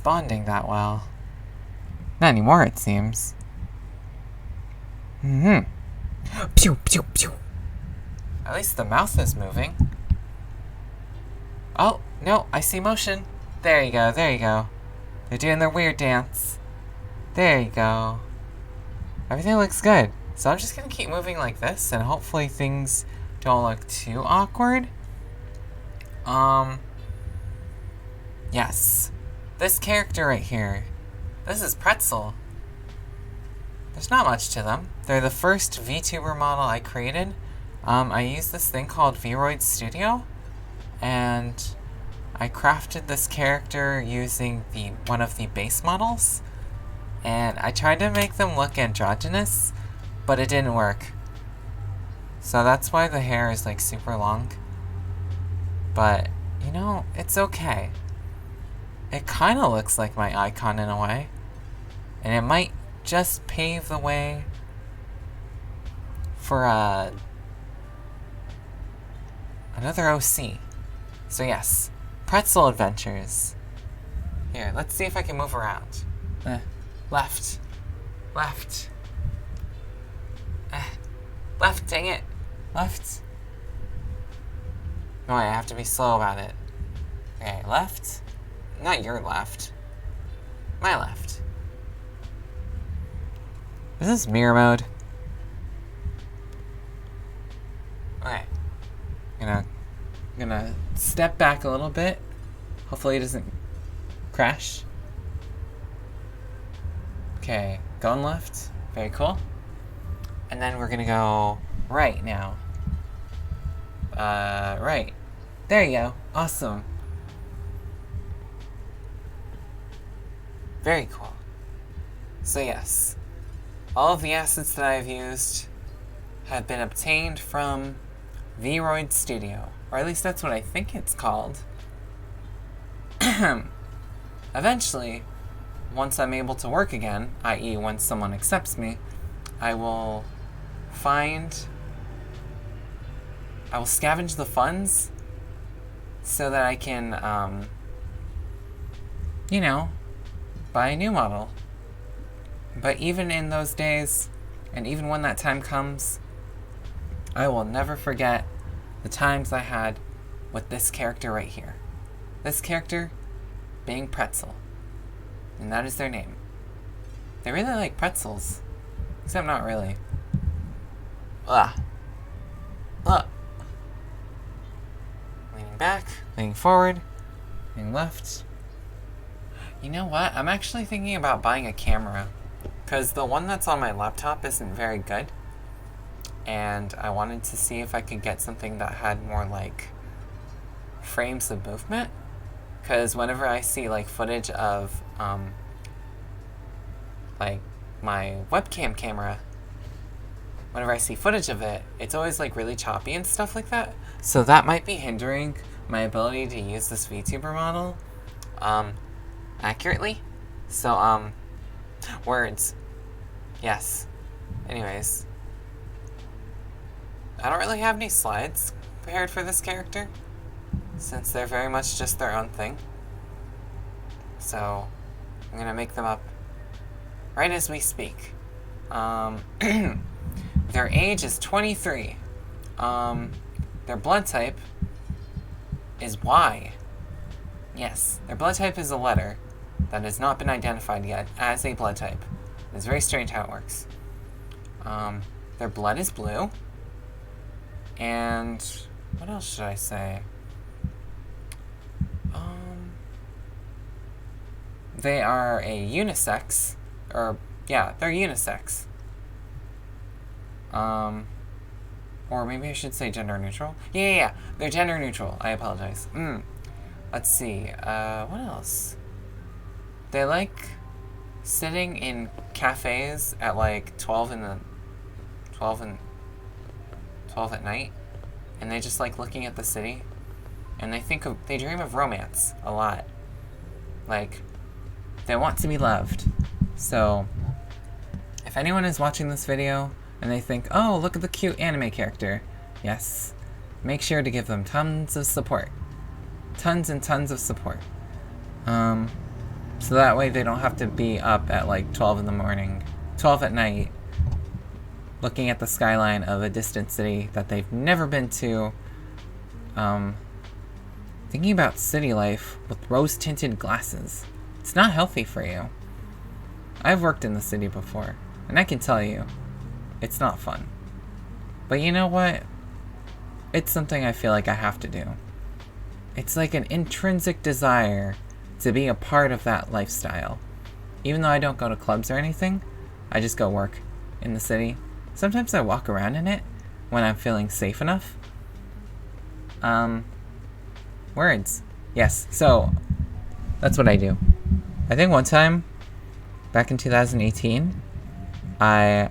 responding that well. Not anymore, it seems. Pew, pew, pew. At least the mouth is moving. Oh, no, I see motion. There you go, there you go. They're doing their weird dance. There you go. Everything looks good. So I'm just gonna keep moving like this, and hopefully things don't look too awkward. Yes. This character right here. This is Pretzel. There's not much to them. They're the first VTuber model I created. I used this thing called VRoid Studio, and I crafted this character using one of the base models, and I tried to make them look androgynous, but it didn't work. So that's why the hair is like super long. But, you know, it's okay. It kind of looks like my icon in a way, and it might just pave the way for another OC. So yes, Pretzel Adventures. Here, let's see if I can move around. Left. Left. Left, dang it. Left. No, I have to be slow about it. Okay, left. Not your left. My left. Is this mirror mode? Okay. Gonna step back a little bit. Hopefully it doesn't crash. Okay, going left. Very cool. And then we're gonna go right now. Right. There you go. Awesome. Very cool. So yes, all of the assets that I've used have been obtained from VRoid Studio, or at least that's what I think it's called. Eventually, once I'm able to work again, i.e. once someone accepts me, I will scavenge the funds so that I can, buy a new model. But even in those days, and even when that time comes, I will never forget the times I had with this character right here. This character being Pretzel. And that is their name. They really like pretzels. Except not really. Ugh. Leaning back, leaning forward, leaning left. You know what? I'm actually thinking about buying a camera, because the one that's on my laptop isn't very good, and I wanted to see if I could get something that had more, like, frames of movement, because whenever I see, like, footage of, like, my webcam camera, whenever I see footage of it, it's always, like, really choppy and stuff like that, so that might be hindering my ability to use this VTuber model, accurately. So, words. Yes. Anyways. I don't really have any slides prepared for this character, since they're very much just their own thing. So, I'm gonna make them up right as we speak. Their age is 23. Their blood type is Y. Yes, their blood type is a letter that has not been identified yet as a blood type. It's very strange how it works. Their blood is blue. And what else should I say? They are a unisex. They're unisex. Or maybe I should say gender neutral. Yeah. They're gender neutral. I apologize. Let's see. What else? They like sitting in cafes at like 12 at night, and they just like looking at the city, and they dream of romance a lot. Like, they want to be loved. So, if anyone is watching this video and they think, oh, look at the cute anime character, yes, make sure to give them tons of support. Tons and tons of support. So that way they don't have to be up at like 12 in the morning, 12 at night, looking at the skyline of a distant city that they've never been to, thinking about city life with rose-tinted glasses. It's not healthy for you. I've worked in the city before, and I can tell you, it's not fun. But you know what? It's something I feel like I have to do. It's like an intrinsic desire to be a part of that lifestyle. Even though I don't go to clubs or anything, I just go work in the city. Sometimes I walk around in it when I'm feeling safe enough. Words. Yes, so that's what I do. I think one time, back in 2018, I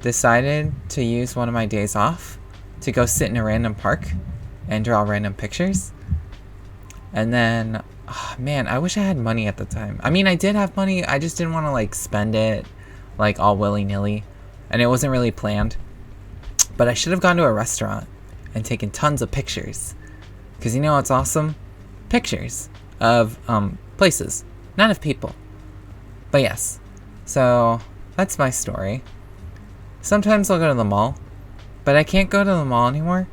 decided to use one of my days off to go sit in a random park and draw random pictures. And then, oh man, I wish I had money at the time. I mean, I did have money, I just didn't want to like spend it like all willy-nilly. And it wasn't really planned. But I should have gone to a restaurant and taken tons of pictures. Because you know what's awesome? Pictures of places, not of people. But yes, so that's my story. Sometimes I'll go to the mall, but I can't go to the mall anymore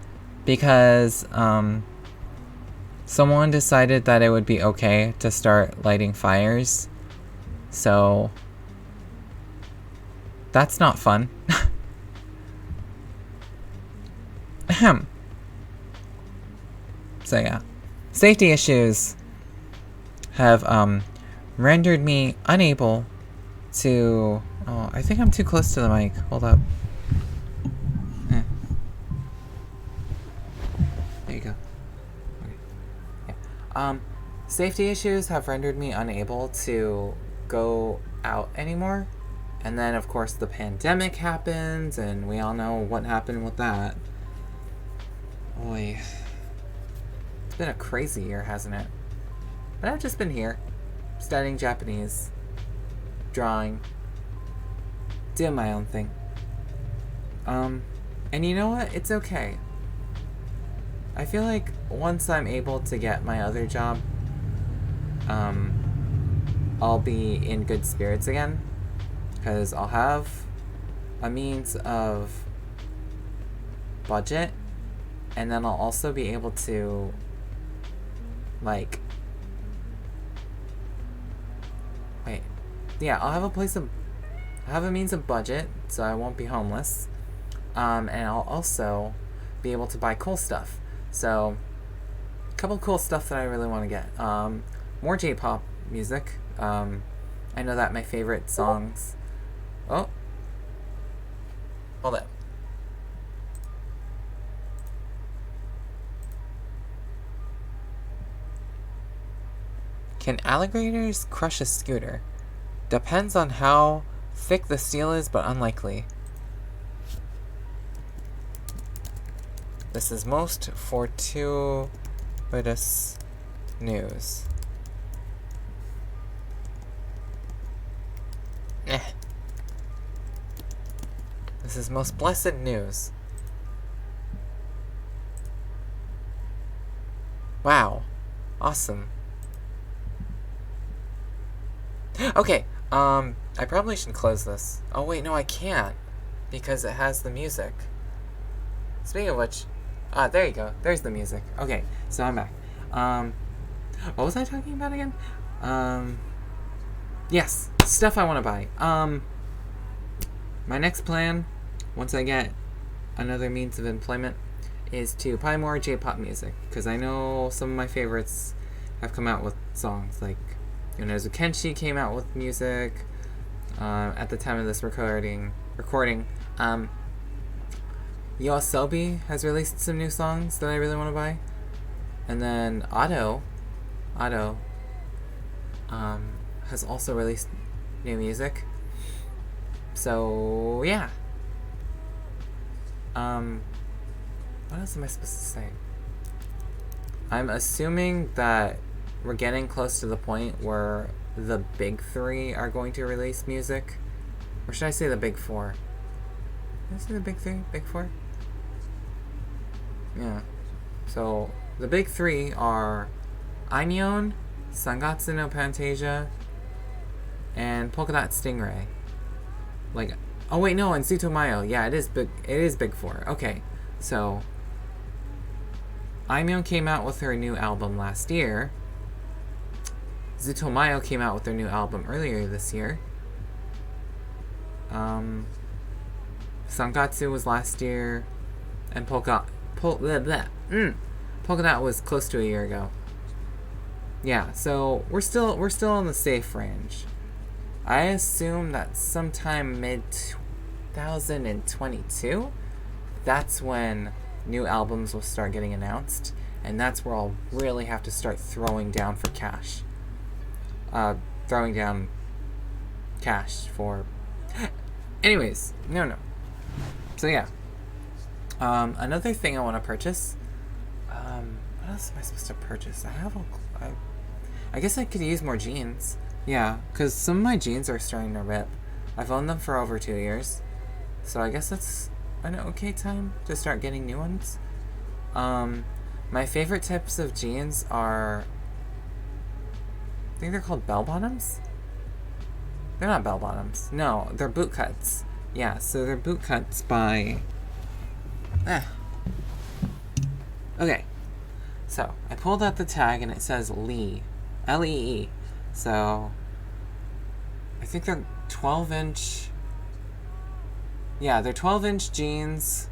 because someone decided that it would be okay to start lighting fires. So that's not fun. Ahem. So yeah, safety issues have rendered me unable to... Oh, I think I'm too close to the mic. Hold up. There you go. Okay. Yeah. Safety issues have rendered me unable to go out anymore. And then, of course, the pandemic happens, and we all know what happened with that. Boy. It's been a crazy year, hasn't it? But I've just been here, studying Japanese, drawing, doing my own thing. And you know what? It's okay. I feel like once I'm able to get my other job, I'll be in good spirits again. Because I'll have a means of budget, and then I'll also be able to, like, I'll have a means of budget, so I won't be homeless, and I'll also be able to buy cool stuff. So, a couple cool stuff that I really want to get. More J-pop music. I know that my favorite songs... Oh. Hold up. Can alligators crush a scooter? Depends on how thick the steel is, but unlikely. This is most fortuitous news. This is most blessed news. Wow. Awesome. Okay, I probably should close this. Oh wait, no I can't. Because it has the music. Speaking of which, there you go. There's the music. Okay, so I'm back. What was I talking about again? Yes, stuff I want to buy. My next plan, once I get another means of employment, is to buy more J-pop music. Because I know some of my favorites have come out with songs. Like, Yonezu Kenshi came out with music at the time of this recording. YOASOBI has released some new songs that I really want to buy. And then Otto has also released new music. So, yeah. What else am I supposed to say? I'm assuming that we're getting close to the point where the big three are going to release music. Or should I say the big four? Did I say the big three? Big four? Yeah. So, the big three are Aimyon, Sangatsu no Fantasia, and Polka Dot Stingray. Like, oh wait, no, and Zutomayo. Yeah, it is big. It is Big Four. Okay, so Aimyon came out with her new album last year. Zutomayo came out with their new album earlier this year. Sangatsu was last year, and Polka Dot was close to a year ago. Yeah, so we're still in the safe range. I assume that sometime mid-2022, that's when new albums will start getting announced, and that's where I'll really have to start throwing down for cash. Throwing down cash for... Anyways, no. So yeah. Another thing I want to purchase. What else am I supposed to purchase? I guess I could use more jeans. Yeah, because some of my jeans are starting to rip. I've owned them for over 2 years. So I guess that's an okay time to start getting new ones. My favorite types of jeans are... I think they're called bell bottoms? They're not bell bottoms. No, they're boot cuts. Yeah, so they're boot cuts by... Okay. So, I pulled out the tag and it says Lee. L-E-E. So, I think they're 12-inch... Yeah, they're 12-inch jeans.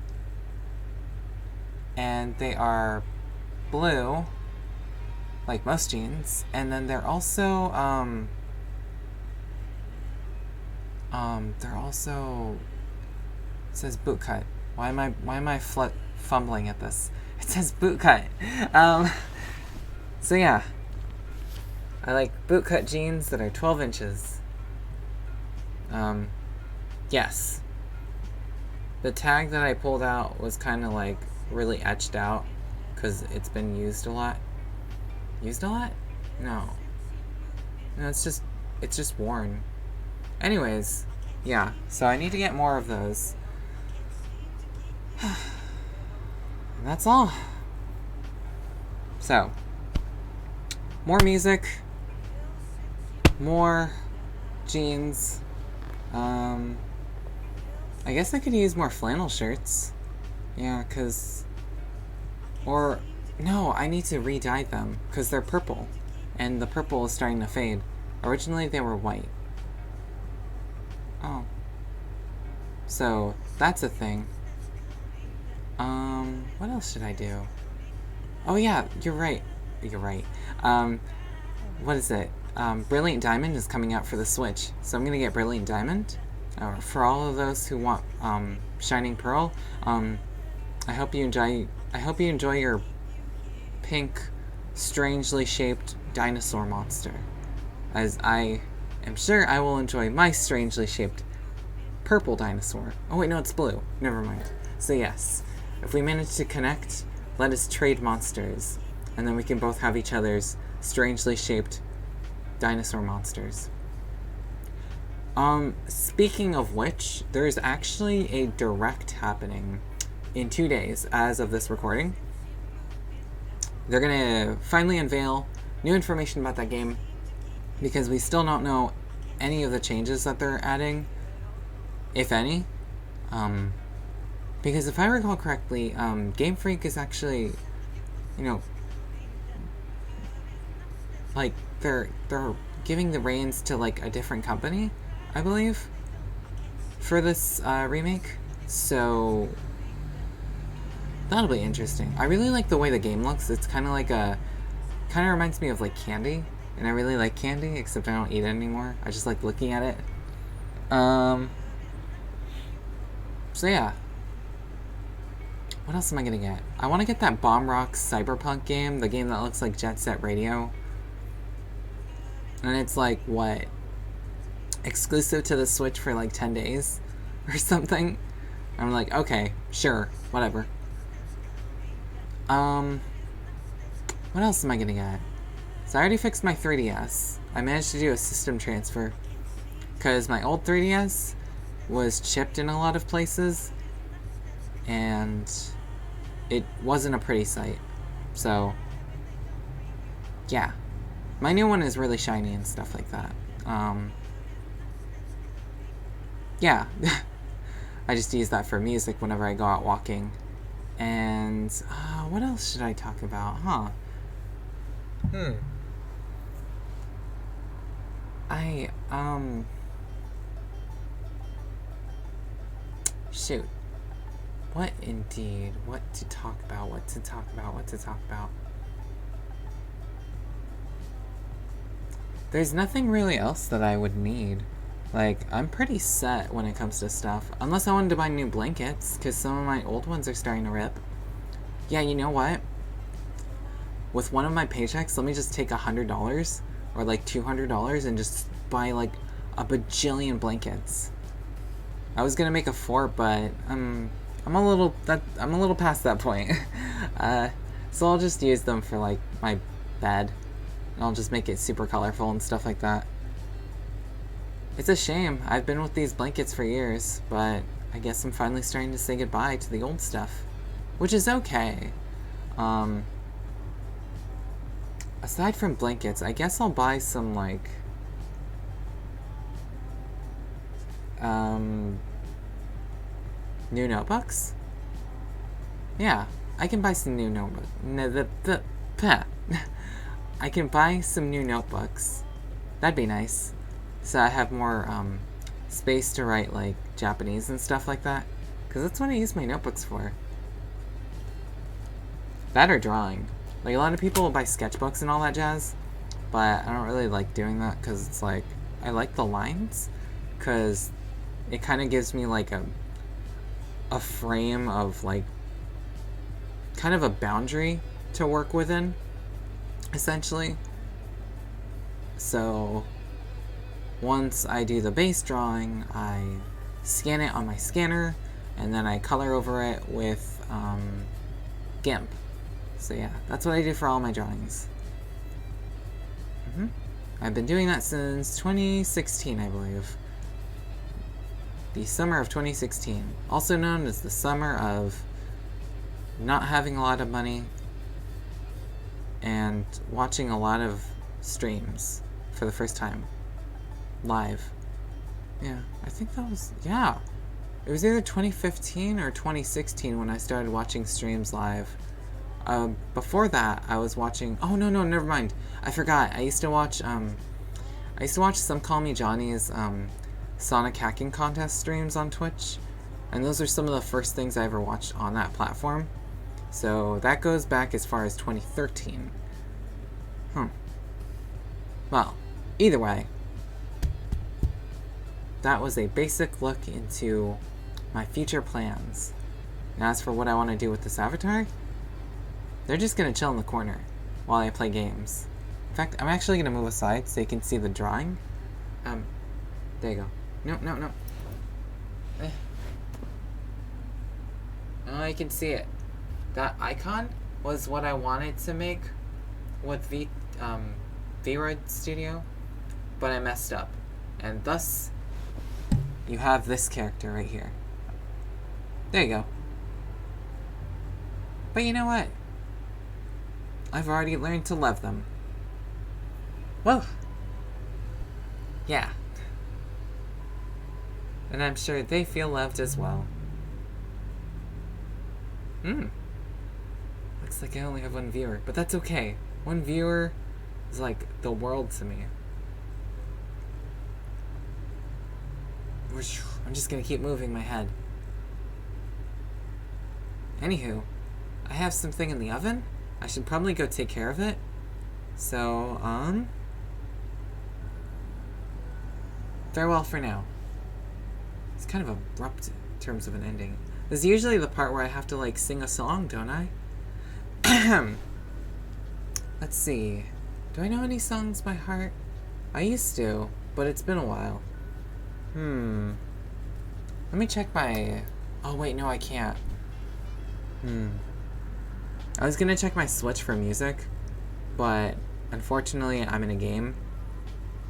And they are blue. Like most jeans. And then they're also, it says boot cut. Why am I fumbling at this? It says boot cut. So yeah. I like boot cut jeans that are 12 inches. Yes. The tag that I pulled out was kind of like really etched out because it's been used a lot. Used a lot? No, it's just worn. Anyways, yeah, so I need to get more of those. And that's all. So, more music, more jeans. I guess I could use more flannel shirts. Yeah, no, I need to re-dye them, because they're purple, and the purple is starting to fade. Originally, they were white. Oh. So, that's a thing. What else should I do? Oh yeah, you're right. What is it? Brilliant Diamond is coming out for the Switch, so I'm gonna get Brilliant Diamond. For all of those who want, Shining Pearl, I hope you enjoy your pink, strangely shaped dinosaur monster, as I am sure I will enjoy my strangely shaped purple dinosaur. Oh wait, no, it's blue. Never mind. So yes, if we manage to connect, let us trade monsters, and then we can both have each other's strangely shaped dinosaur monsters. Speaking of which, there's actually a direct happening in 2 days as of this recording. They're gonna finally unveil new information about that game, because we still don't know any of the changes that they're adding, if any. Because if I recall correctly, Game Freak is actually, like, they're giving the reins to, like, a different company, I believe, for this remake. So that'll be interesting. I really like the way the game looks. It's kind of reminds me of like candy, and I really like candy, except I don't eat it anymore. I just like looking at it. So yeah. What else am I gonna get? I want to get that Bomb Rocks Cyberpunk game, the game that looks like Jet Set Radio. And it's like, what? Exclusive to the Switch for like 10 days or something. I'm like, okay, sure, whatever. What else am I gonna get? So I already fixed my 3DS. I managed to do a system transfer, because my old 3DS was chipped in a lot of places, and it wasn't a pretty sight. So, yeah. My new one is really shiny and stuff like that. yeah, I just use that for music whenever I go out walking. And what else should I talk about? Huh? I shoot. What indeed? What to talk about? What to talk about? What to talk about? There's nothing really else that I would need. Like, I'm pretty set when it comes to stuff. Unless I wanted to buy new blankets, because some of my old ones are starting to rip. Yeah, you know what? With one of my paychecks, let me just take $100 or like $200 and just buy like a bajillion blankets. I was gonna make a fort, but I'm a little past that point. So I'll just use them for like my bed. And I'll just make it super colorful and stuff like that. It's a shame. I've been with these blankets for years, but I guess I'm finally starting to say goodbye to the old stuff, which is okay. Aside from blankets, I guess I'll buy some, like, new notebooks? Yeah, I can buy some new notebooks. I can buy some new notebooks. That'd be nice. So I have more, space to write, like, Japanese and stuff like that. Because that's what I use my notebooks for. That or drawing. Like, a lot of people will buy sketchbooks and all that jazz, but I don't really like doing that because it's like, I like the lines because it kind of gives me like a frame of like, kind of a boundary to work within, essentially. So, once I do the base drawing, I scan it on my scanner, and then I color over it with GIMP. So yeah, that's what I do for all my drawings. I've been doing that since 2016, I believe. The summer of 2016. Also known as the summer of not having a lot of money and watching a lot of streams for the first time. Live. Yeah, I think that was, yeah. It was either 2015 or 2016 when I started watching streams live. Before that, I was watching... Oh, no, never mind. I forgot. I used to watch Some Call Me Johnny's, Sonic hacking contest streams on Twitch. And those are some of the first things I ever watched on that platform. So, that goes back as far as 2013. Well, either way. That was a basic look into my future plans. Now, as for what I want to do with this avatar... They're just going to chill in the corner while I play games. In fact, I'm actually going to move aside so you can see the drawing. There you go. No. Oh, you can see it. That icon was what I wanted to make with VRoid Studio, but I messed up. And thus, you have this character right here. There you go. But you know what? I've already learned to love them. Whoa! Yeah. And I'm sure they feel loved as well. Looks like I only have one viewer, but that's okay. One viewer is like the world to me. I'm just gonna keep moving my head. Anywho, I have something in the oven. I should probably go take care of it. So, farewell for now. It's kind of abrupt in terms of an ending. This is usually the part where I have to, like, sing a song, don't I? Let's see. Do I know any songs by heart? I used to, but it's been a while. Let me check my... Oh, wait, no, I can't. I was gonna check my Switch for music, but unfortunately I'm in a game.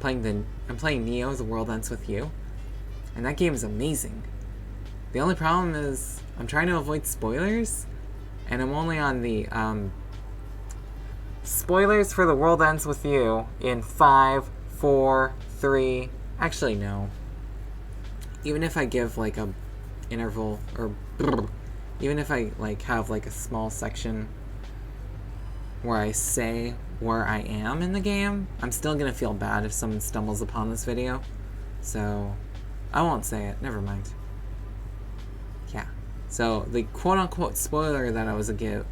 I'm playing Neo, The World Ends With You, and that game is amazing. The only problem is I'm trying to avoid spoilers, and I'm only on the spoilers for The World Ends With You in 5, 4, 3. Actually, no. even if I give like a interval, or even if I like have like a small section where I say where I am in the game, I'm still gonna feel bad if someone stumbles upon this video. So I won't say it. Never mind. Yeah. So the quote-unquote spoiler that I was the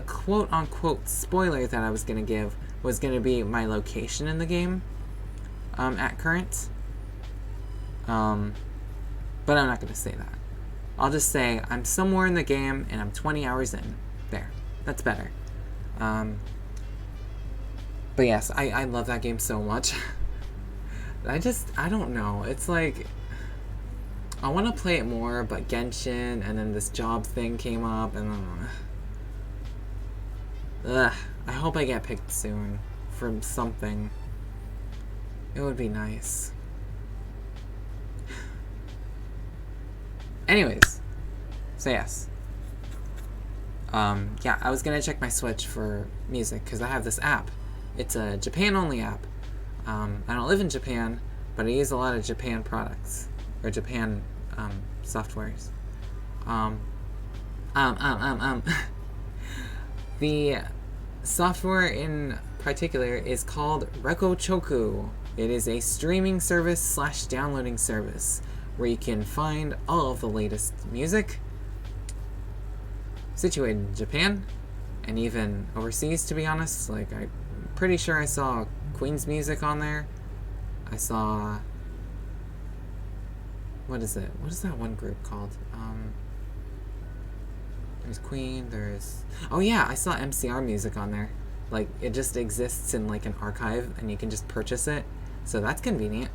quote-unquote spoiler that I was gonna give was gonna be my location in the game at current. But I'm not gonna say that. I'll just say I'm somewhere in the game and I'm 20 hours in. There. That's better. But yes, I love that game so much. I don't know. It's like, I want to play it more, but Genshin, and then this job thing came up, and I hope I get picked soon for something. It would be nice. Anyways, so yes. Yeah, I was gonna check my Switch for music, because I have this app. It's a Japan-only app. I don't live in Japan, but I use a lot of Japan products, or Japan, softwares. The software in particular is called Rekochoku. It is a streaming service / downloading service where you can find all of the latest music situated in Japan and even overseas, to be honest. Like, I'm pretty sure I saw Queen's music on there. I saw, what is it? What is that one group called? There's Queen, there's, oh yeah, I saw MCR music on there. Like, it just exists in like an archive and you can just purchase it. So that's convenient.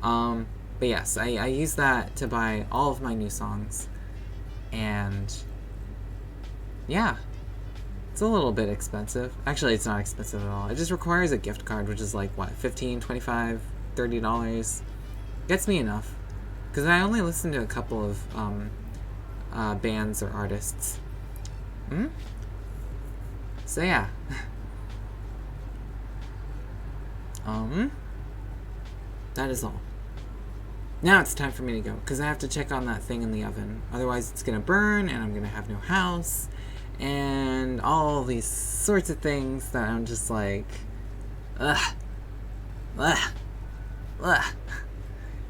But yes, I use that to buy all of my new songs. And yeah, it's a little bit expensive. Actually, it's not expensive at all. It just requires a gift card, which is like, what, $15, $25, $30? Gets me enough. Because I only listen to a couple of bands or artists. So yeah. That is all. Now it's time for me to go, because I have to check on that thing in the oven. Otherwise it's gonna burn, and I'm gonna have no house, and all these sorts of things that I'm just like, ugh.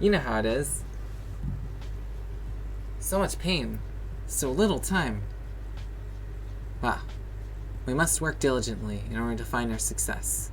You know how it is. So much pain, so little time. Wow. We must work diligently in order to find our success.